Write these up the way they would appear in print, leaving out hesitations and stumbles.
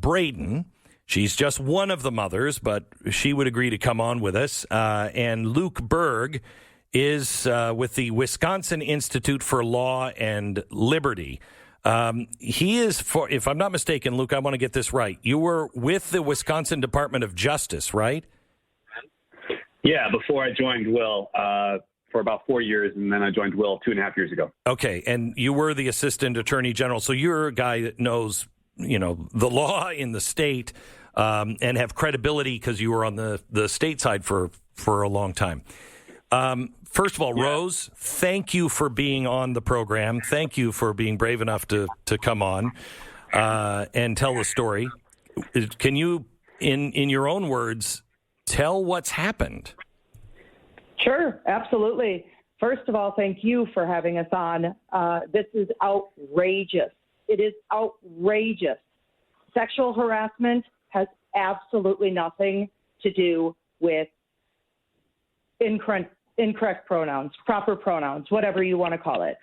Braden. She's just one of the mothers, but she would agree to come on with us. And Luke Berg is with the Wisconsin Institute for Law and Liberty. He is, if I'm not mistaken, Luke, I want to get this right. You were with the Wisconsin Department of Justice, right? Yeah, before I joined Will for about 4 years, and then I joined Will 2.5 years ago. Okay, and you were the Assistant Attorney General, so you're a guy that knows, the law in the state and have credibility because you were on the state side for a long time. First of all, yeah. Rose, thank you for being on the program. Thank you for being brave enough to come on and tell the story. Can you, in your own words, tell what's happened? Sure, absolutely. First of all, thank you for having us on. This is outrageous. It is outrageous. Sexual harassment has absolutely nothing to do with incorrect pronouns, proper pronouns, whatever you want to call it.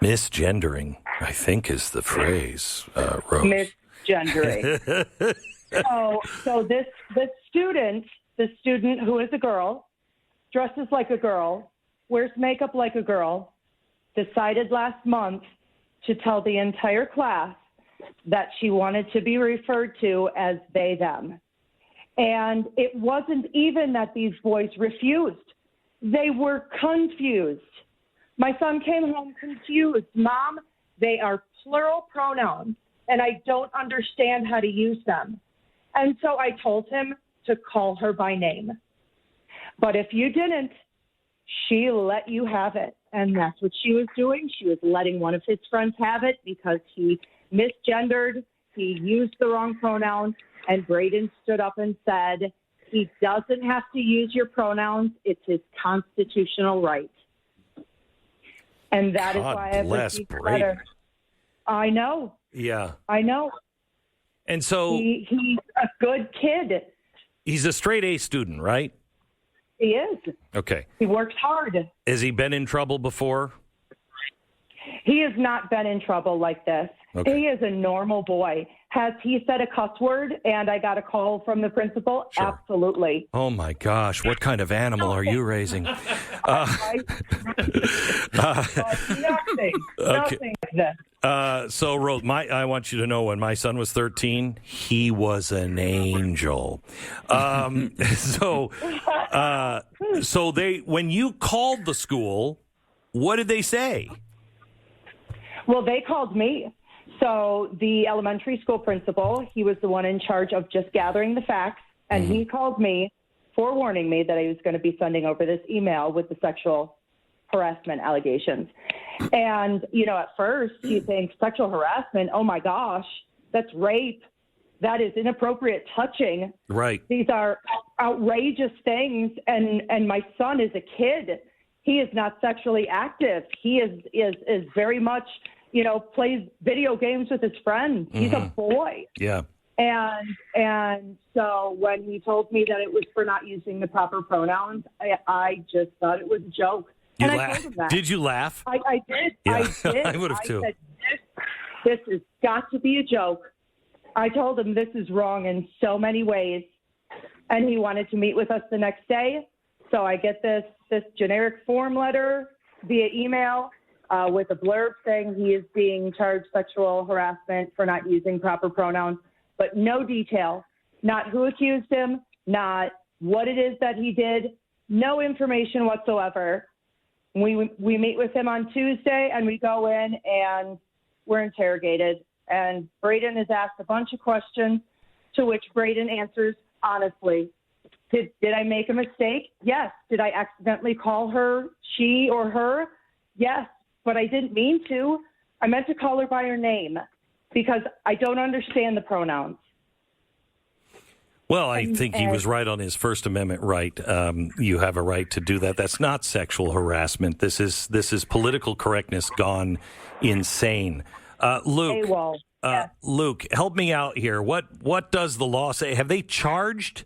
Misgendering, I think, is the phrase, Rose. Misgendering. so this student who is a girl, dresses like a girl, wears makeup like a girl, decided last month to tell the entire class that she wanted to be referred to as they, them. And it wasn't even that these boys refused. They were confused. My son came home confused. Mom, they are plural pronouns, and I don't understand how to use them. And so I told him to call her by name. But if you didn't, she let you have it. And that's what she was doing. She was letting one of his friends have it because he misgendered, he used the wrong pronouns, and Braden stood up and said, he doesn't have to use your pronouns. It's his constitutional right. And that is why I've received a letter. I know. Yeah. I know. And so he's a good kid. He's a straight A student, right? He is. Okay. He works hard. Has he been in trouble before? He has not been in trouble like this. Okay. He is a normal boy. Has he said a cuss word and I got a call from the principal? Sure. Absolutely. Oh, my gosh. What kind of animal are you raising? Nothing. Nothing like this. So, Rose, I want you to know when my son was 13, he was an angel. So when you called the school, what did they say? Well, they called me. So the elementary school principal, he was the one in charge of just gathering the facts, and he called me, forewarning me that I was going to be sending over this email with the sexual harassment allegations. And, at first you think sexual harassment, oh my gosh, that's rape. That is inappropriate touching. Right. These are outrageous things. And my son is a kid. He is not sexually active. He is very much, plays video games with his friends. He's a boy. Yeah. And so when he told me that it was for not using the proper pronouns, I just thought it was a joke. You laughed? Did you laugh? I did. Yeah. I did. I would have too. I said, this has got to be a joke. I told him this is wrong in so many ways. And he wanted to meet with us the next day. So I get this generic form letter via email with a blurb saying he is being charged sexual harassment for not using proper pronouns, but no detail, not who accused him, not what it is that he did, no information whatsoever. We meet with him on Tuesday, and we go in, and we're interrogated. And Braden is asked a bunch of questions, to which Braden answers honestly. Did I make a mistake? Yes. Did I accidentally call her she or her? Yes, but I didn't mean to. I meant to call her by her name because I don't understand the pronouns. Well, I think he was right on his First Amendment right. You have a right to do that. That's not sexual harassment. This is political correctness gone insane. Luke, yes. Luke, help me out here. What does the law say? Have they charged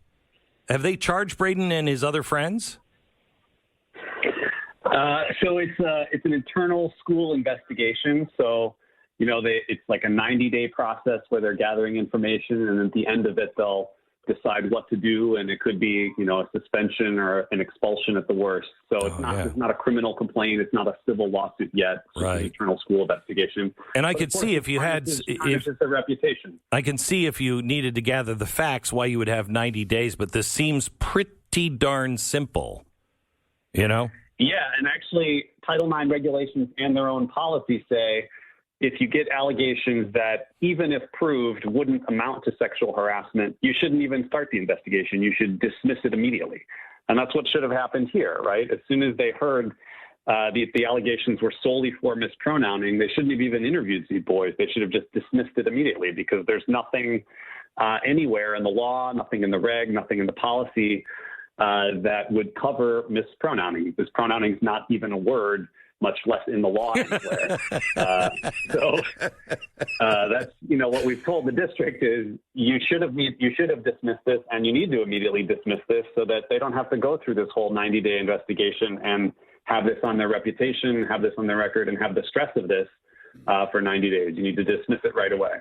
Braden and his other friends? So it's an internal school investigation. So it's like a 90-day process where they're gathering information, and at the end of it, they'll decide what to do, and it could be, a suspension or an expulsion at the worst. So it's not a criminal complaint. It's not a civil lawsuit yet. It's just an internal school investigation. And I could see if you had, if it's a reputation. I can see if you needed to gather the facts why you would have 90 days, but this seems pretty darn simple, Yeah, and actually Title IX regulations and their own policy say if you get allegations that, even if proved, wouldn't amount to sexual harassment, you shouldn't even start the investigation. You should dismiss it immediately. And that's what should have happened here, right? As soon as they heard the allegations were solely for mispronouncing, they shouldn't have even interviewed these boys. They should have just dismissed it immediately, because there's nothing anywhere in the law, nothing in the reg, nothing in the policy that would cover mispronouncing. Mispronouncing is not even a word, much less in the law anywhere. So that's, what we've told the district is you should have dismissed this, and you need to immediately dismiss this so that they don't have to go through this whole 90-day investigation and have this on their reputation, have this on their record, and have the stress of this for 90 days. You need to dismiss it right away.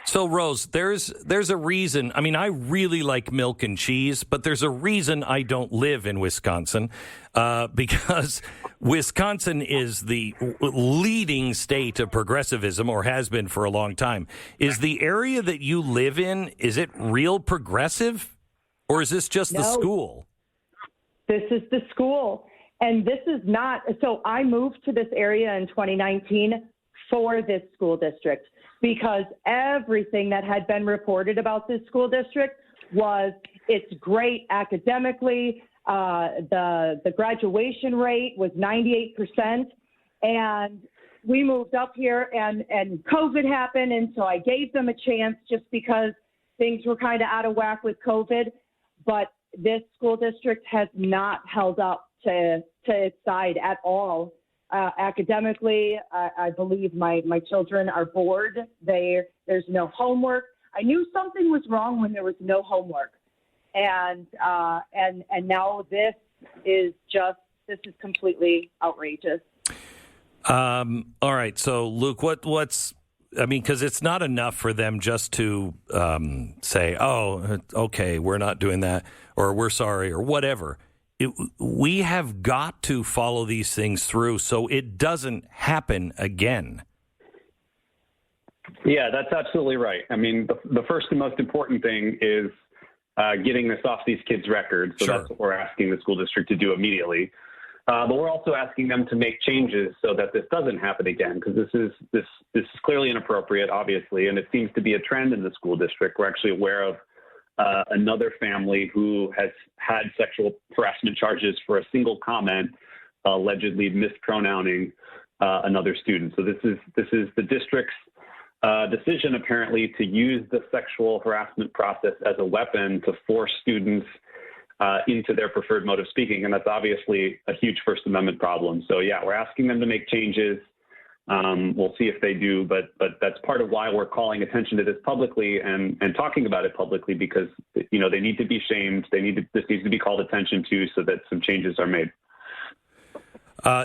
So, Rose, there's a reason. I mean, I really like milk and cheese, but there's a reason I don't live in Wisconsin, because Wisconsin is the leading state of progressivism, or has been for a long time. Is the area that you live in, is it real progressive, or is this just the school? This is the school. And this is not, so I moved to this area in 2019 for this school district, because everything that had been reported about this school district was it's great academically. The graduation rate was 98%. And we moved up here and COVID happened. And so I gave them a chance just because things were kind of out of whack with COVID. But this school district has not held up to its side at all. Academically, I believe my children are bored. There's no homework. I knew something was wrong when there was no homework, and now this is completely outrageous. All right, so Luke, what's because it's not enough for them just to say, "Oh, okay, we're not doing that," or "We're sorry," or whatever. We have got to follow these things through so it doesn't happen again. Yeah, that's absolutely right. I mean, the first and most important thing is getting this off these kids' records. So That's what we're asking the school district to do immediately. But we're also asking them to make changes so that this doesn't happen again, because this is clearly inappropriate, obviously, and it seems to be a trend in the school district. We're actually aware of another family who has had sexual harassment charges for a single comment, allegedly mispronouncing another student. So this is the district's decision, apparently, to use the sexual harassment process as a weapon to force students into their preferred mode of speaking, and that's obviously a huge First Amendment problem. So yeah, we're asking them to make changes. We'll see if they do, but that's part of why we're calling attention to this publicly and talking about it publicly, because they need to be shamed. This needs to be called attention to so that some changes are made.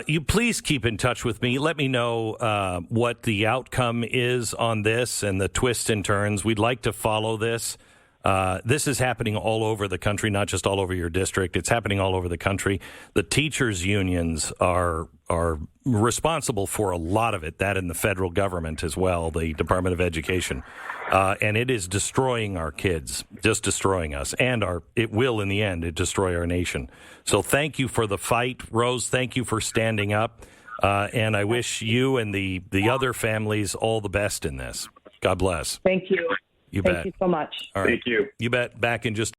You please keep in touch with me. Let me know what the outcome is on this and the twists and turns. We'd like to follow this. This is happening all over the country, not just all over your district. It's happening all over the country. The teachers' unions are responsible for a lot of it, that in the federal government as well, the Department of Education. And it is destroying our kids, just destroying us. And it will, in the end, destroy our nation. So thank you for the fight, Rose. Thank you for standing up. And I wish you and the other families all the best in this. God bless. Thank you. You bet. Thank you so much. All right. Thank you. You bet. Back in just